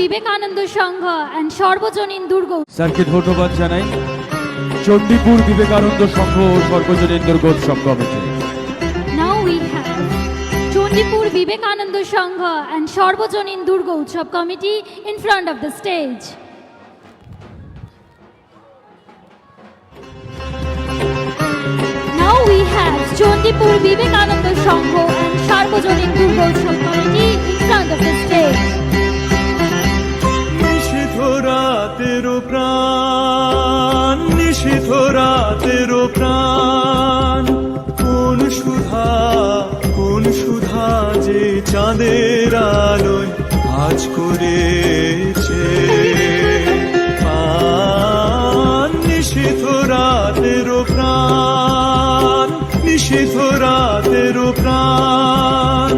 Vivekananda Sangha and Sarbojanin দুর্গ। স্যারকে ধন্যবাদ জানাই। চণ্ডীপুর বিবেকানন্দ সংঘ ও Sarbojanin Durgotsav committee. Now we have Chandipur Vivekananda Sangha and Sarbojanin Durga Utsav committee in front of the stage. Now we have Chandipur Vivekananda Sangha and Sarbojanin Durga Utsav committee in front of the stage. নিশিথরাতেরো প্রাণ, নিশিথরাতেরো প্রাণ, কোন সুধা যে চাঁদের আলোয় আজ করেছে প্রাণ। নিশিথরাতেরো প্রাণ, নিশিথরাতেরো প্রাণ।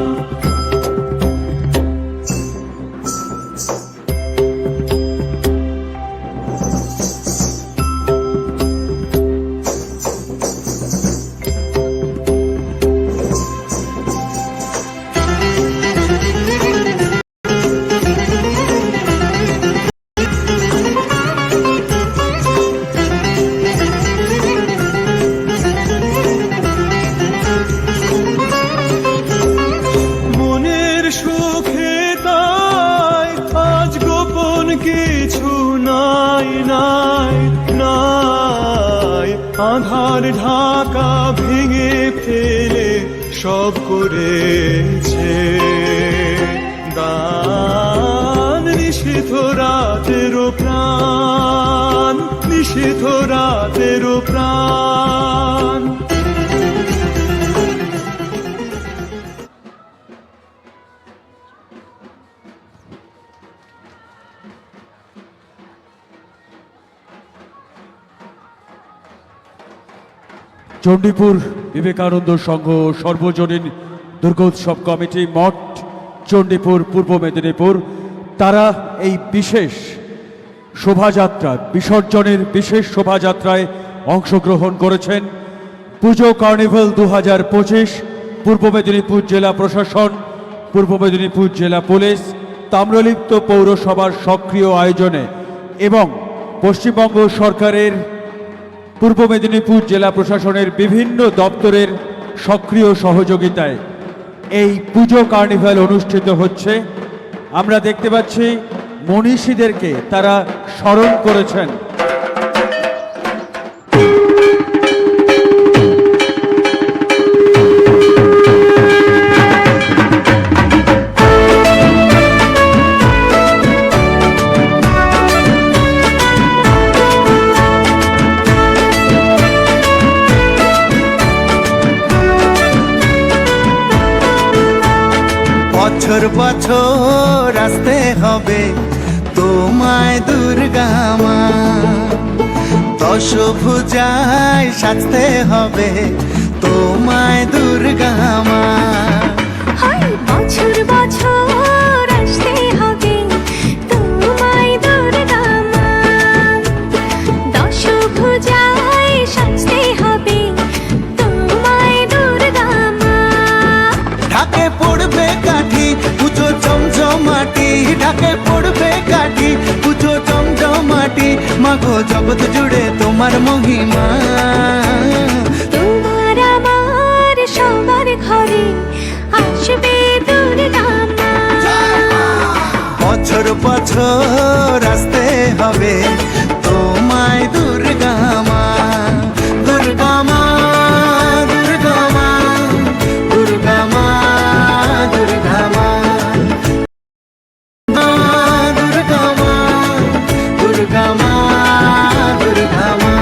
আধার ঢাকা ভেঙে ফেলে সব করেছে দান। নিষিদ্ধ রাতেরও প্রাণ, নিষিদ্ধ রাতেরও প্রাণ। চণ্ডীপুর বিবেকানন্দ সংঘ সর্বজনীন দুর্গোৎসব কমিটি মঠ চণ্ডীপুর পূর্ব মেদিনীপুর, তারা এই বিশেষ শোভাযাত্রা বিসর্জনের বিশেষ শোভাযাত্রায় অংশগ্রহণ করেছেন। পুজো কার্নিভাল 2025 পূর্ব মেদিনীপুর জেলা প্রশাসন, পূর্ব মেদিনীপুর জেলা পুলিশ, তাম্রলিপ্ত পৌরসভার সক্রিয় আয়োজনে এবং পশ্চিমবঙ্গ সরকারের পূর্ব মেদিনীপুর জেলা প্রশাসনের বিভিন্ন দপ্তরের সক্রিয় সহযোগিতায় এই পুজো কার্নিভাল অনুষ্ঠিত হচ্ছে। আমরা দেখতে পাচ্ছি মনীষীদেরকে তারা স্মরণ করেছেন। বছর বছর আসতে হবে তোমায় দুর্গা মা, দশভুজায় সাজতে হবে তোমায় দুর্গা মা। বছর বছর আসতে হবে তোমায় দুর্গা মা, দশভুজায় সাজতে হবে তোমায় দুর্গা মা। ঢাকে পড়বে কাঠি পুজো জমজমাটি, ঢাকে পড়বে কাঠি পুজো জমজমাটি, মাগো জগৎ জুড়ে তোমার মহিমা। তোমার আমার সবার ঘরে আসবে দুর্গা মা। বছর বছর আসতে হবে তোমায় দুর্গা মা, দুর্গা মা, দুর্গা মা, দুর্গা মা, দুর্গা মা, দুর্গা মা, দুর্গা মা, দুর্গা মা।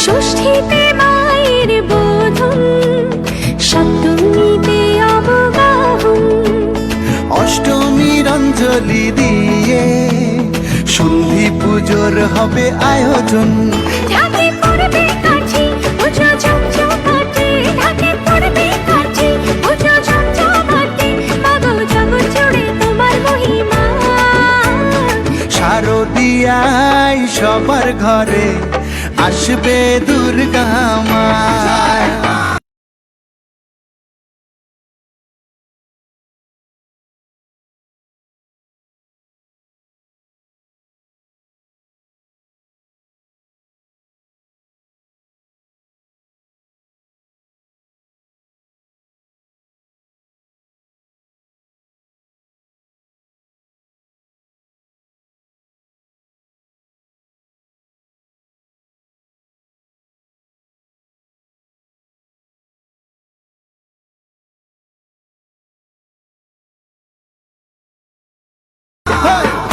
ষষ্ঠীতে মায়ের বোধন, সপ্তমীতে অবগাহন, অষ্টমীর অঞ্জলি দিয়ে সন্ধি পুজোর হবে আয়োজন। ঢাকে পড়বে কাঠি পুজো জমজমাটি, ঢাকে পড়বে কাঠি পুজো জমজমাটি, মাগো জগৎ জুড়ে তোমার মহিমা। শারদিয়ায় সবার ঘরে আসবে দুর্গা মা।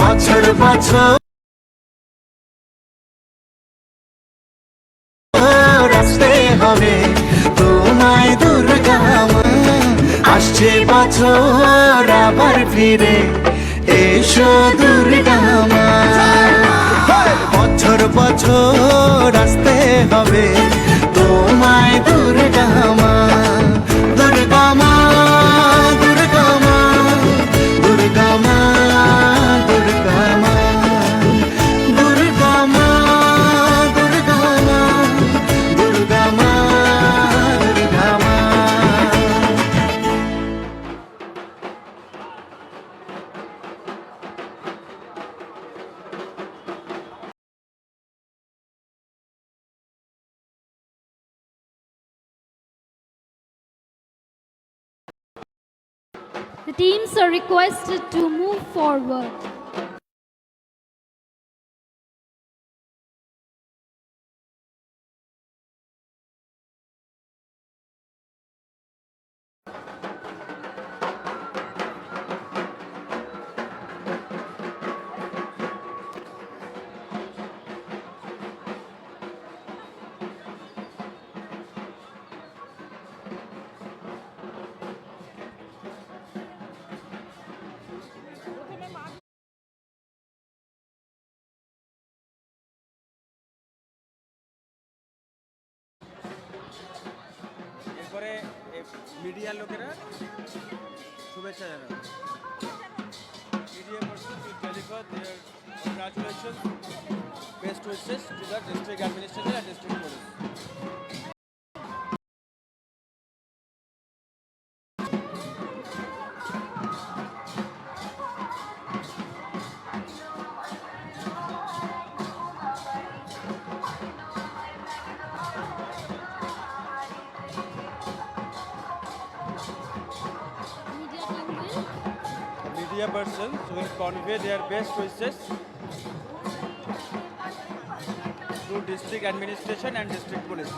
বছর বছর আসতে হবে তোমায় দুর্গা মা। আসছে বছর আবার ফিরে এসো দুর্গা মা। বছর বছর আসতে হবে তোমায় দুর্গা মা। দুর্গা মা, দুর্গা মা, দুর্গা মা, দুর্গা মা, দুর্গা মা, দুর্গা মা, দুর্গা মা, দুর্গা মা। The teams are requested to move forward. এরপরে মিডিয়ার লোকেরা শুভেচ্ছা জানাবে। Media persons will deliver their congratulations, best wishes to the district administration and district police. Media persons will convey their best wishes to district administration and district police.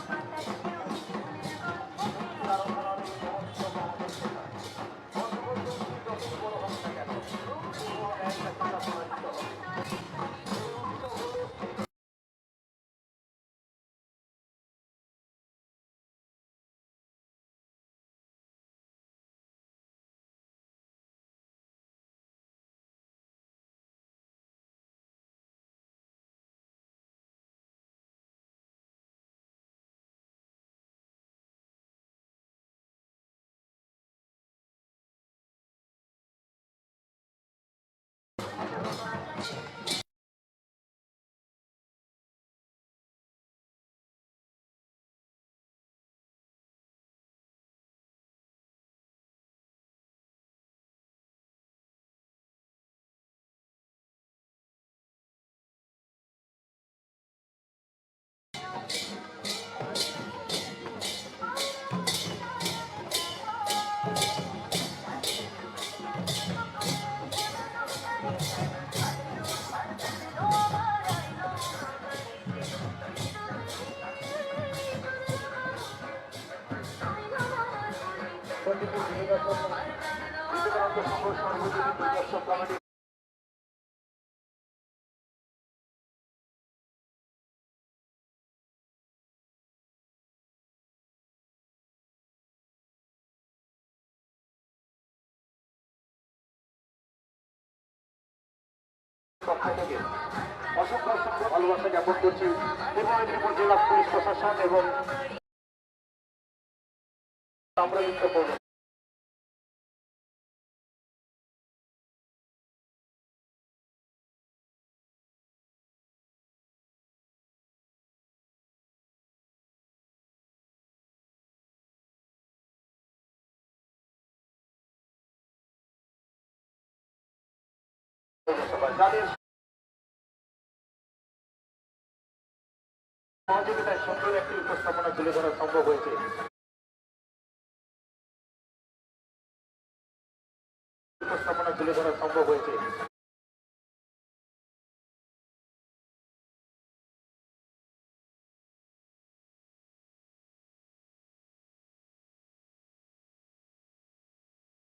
পক্ষ থেকে অসংখ্য অসংখ্য ভালোবাসা জ্ঞাপন করছি পূর্ব মেদিনীপুর জেলা পুলিশ প্রশাসন এবং আমরা ধন্যবাদ যাদের সহযোগিতায় সুন্দর একটি উপস্থাপনা তুলে ধরা সম্ভব হয়েছে। উপস্থাপনা তুলে ধরা সম্ভব হয়েছে।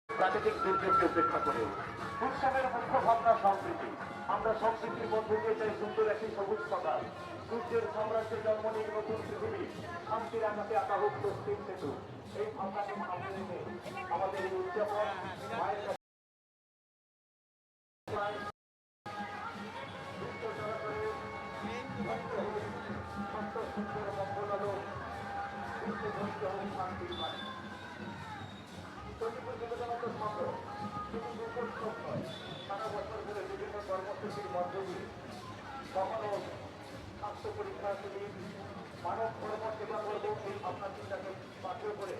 প্রাকৃতিক দুর্যোগকে উপেক্ষা করে উৎসবের মুখ্য ভাবনা সম্প্রীতি। আমরা সম্প্রীতির মধ্যে দিয়ে চাই সুন্দর একটি সবুজ সকাল। সূর্যের সাম্রাজ্যে জন্ম নিয়ে নতুন পৃথিবী, শান্তির আকাশে আঁকা হোক পশ্চিম সেতু। এই ভাবনাকে সামনে রেখে আমাদের এই উদযাপন মায়ের কাছে সুন্দর মঙ্গল আলো শান্তির বাণী। চণ্ডীপুর বিবেকানন্দ সংঘ শুধু দুর্গোৎসব নয়, সারা বছর ধরে বিভিন্ন কর্মসূচির মধ্য দিয়ে কখনো স্বাস্থ্য পরীক্ষা শিবির, মানব ধর্ম সেবা করব এই ভাবনা চিন্তাকে পাথর করে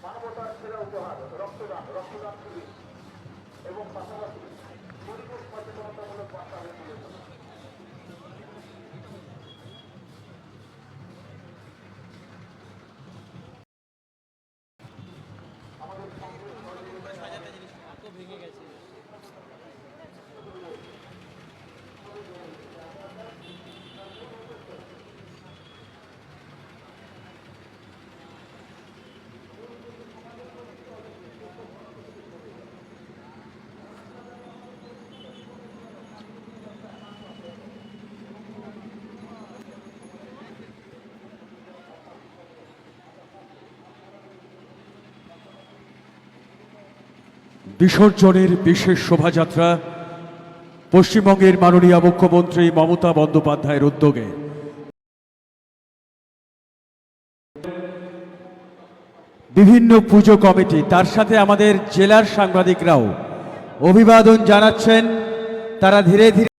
মানবতার সেরা উপহার রক্তদান শিবির এবং পাশাপাশি পরিবেশ সচেতনতামূলক বার্তা হয়ে তুলেছে। বিসর্জনের বিশেষ শোভাযাত্রা পশ্চিমবঙ্গের মাননীয় মুখ্যমন্ত্রী মমতা বন্দ্যোপাধ্যায়ের উদ্যোগে বিভিন্ন পুজো কমিটি, তার সাথে আমাদের জেলার সাংবাদিকরাও অভিবাদন জানাচ্ছেন। তারা ধীরে ধীরে